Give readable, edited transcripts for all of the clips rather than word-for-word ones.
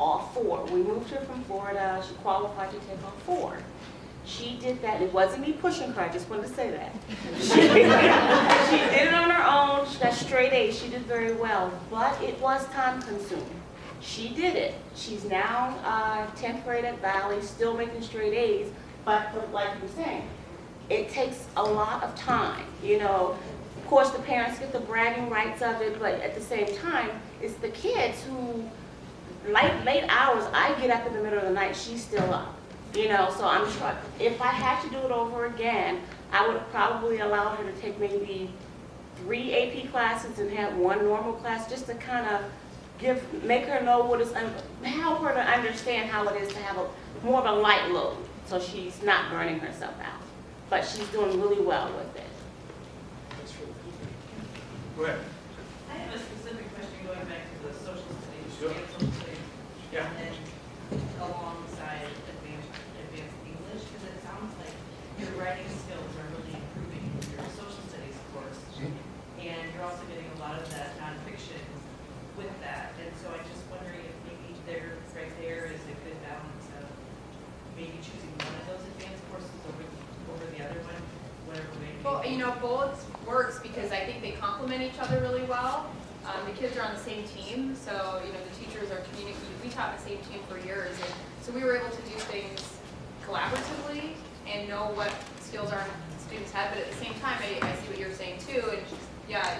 all 4. We moved her from Florida. She qualified to take all 4. She did that. It wasn't me pushing her. I just wanted to say that. She did it on her own. She got straight A's. She did very well, but it was time consuming. She did it. She's now 10th grade at Valley, still making straight A's, but like you were saying, it takes a lot of time. You know, of course the parents get the bragging rights of it, but at the same time, it's the kids who, late hours, I get up in the middle of the night, she's still up. You know, so I'm sure if I had to do it over again, I would probably allow her to take maybe 3 AP classes and have 1 normal class, just to kind of make her know what is, help her to understand how it is to have more of a light load, so she's not burning herself out. But she's doing really well with it. Go ahead. I have a specific question going back to the social studies. Sure. Social studies. Yeah. And then alongside advanced English, because it sounds like your writing skills are really improving in your social studies course. And you're also getting a lot of that nonfiction with that. And so I'm just wondering if maybe right there is a good balance of maybe choosing one of those advanced courses over the other one, whatever way. Well, you know, both works because I think they complement each other really well. The kids are on the same team, so you know the teachers are communicating. We taught the same team for years, and so we were able to do things collaboratively and know what skills our students have. But at the same time, I see what you're saying too, and yeah,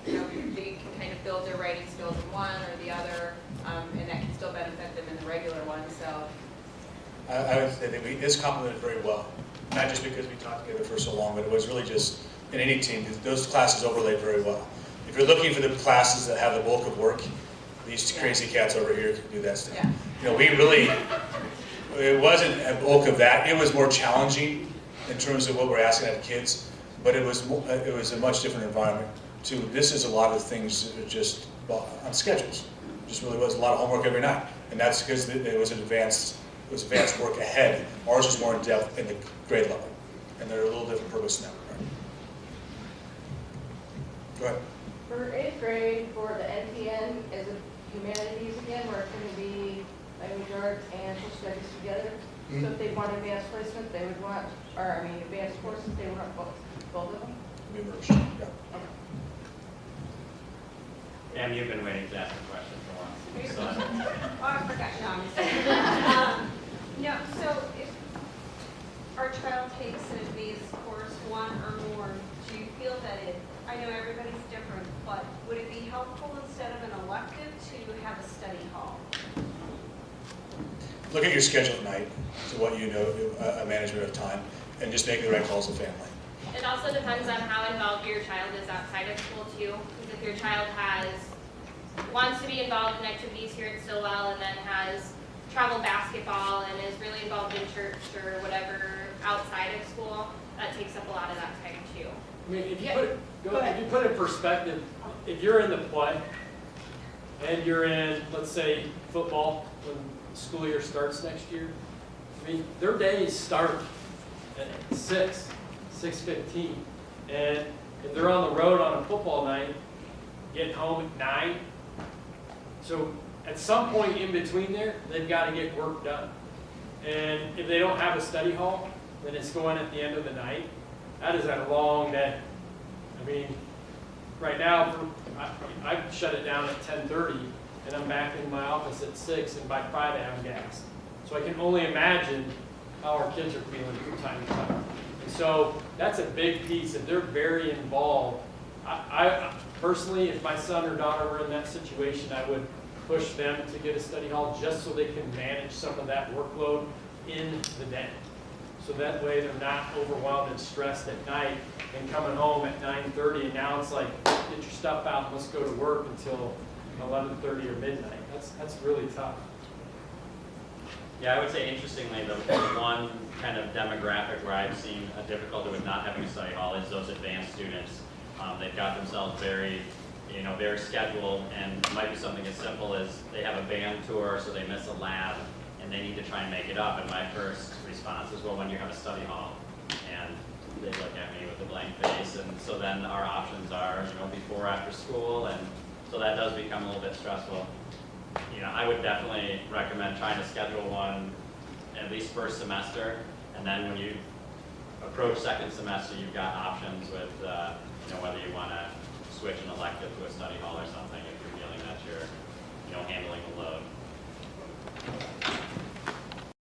you know, they can kind of build their writing skills in one or the other, and that can still benefit them in the regular one. So I would say that it's complemented very well, not just because we taught together for so long, but it was really just in any team, those classes overlaid very well. If you're looking for the classes that have the bulk of work, these crazy cats over here can do that stuff. yeah. You know, we really, it wasn't a bulk of that. It was more challenging in terms of what we're asking out of kids, but it was a much different environment too. This is a lot of things that are just on schedules. Just really was a lot of homework every night, and that's because it was advanced work ahead. Ours was more in depth in the grade level, and they're a little different purpose in that regard. Go ahead. For 8th grade, for the NPN, is it humanities again, where it's going to be language arts and social studies together? So if they want advanced placement, they would want, advanced courses, they would want both of them? We merged, yeah. Pam, you've been waiting to ask a question for once. So, Oh, I forgot. No, I'm just no, so if our child takes an advanced course, 1 or more, do you feel that I know everybody's different, but would it be helpful instead of an elective to have a study hall? Look at your schedule at night, to what you know, a management of time, and just make the right calls as a family. It also depends on how involved your child is outside of school too. Because if your child wants to be involved in activities here at Stilwell and then has travel basketball and is really involved in church or whatever outside of school, that takes up a lot of that time too. I mean, if you put it in perspective, if you're in the play and you're in, let's say, football when the school year starts next year, I mean, their days start at 6:15, and if they're on the road on a football night, getting home at 9. So at some point in between there, they've got to get work done. And if they don't have a study hall, then it's going at the end of the night. That is a long day. I mean, right now, I shut it down at 10:30, and I'm back in my office at 6, and by Friday I'm gassed. So I can only imagine how our kids are feeling from time to time. And so that's a big piece. If they're very involved, I personally, if my son or daughter were in that situation, I would push them to get a study hall just so they can manage some of that workload in the day. So that way they're not overwhelmed and stressed at night and coming home at 9:30, and now it's like, get your stuff out and let's go to work until 11:30 or midnight. That's really tough. yeah, I would say interestingly, the one kind of demographic where I've seen a difficulty with not having a study hall is those advanced students. They've got themselves very scheduled, and it might be something as simple as they have a band tour, so they miss a lab, and they need to try and make it up. And my first response is, well, when you have a study hall, and they look at me with a blank face, and so then our options are, before, after school, and so that does become a little bit stressful. you know, I would definitely recommend trying to schedule one at least first semester, and then when you approach second semester, you've got options with, you know, whether you want to switch an elective to a study hall or something.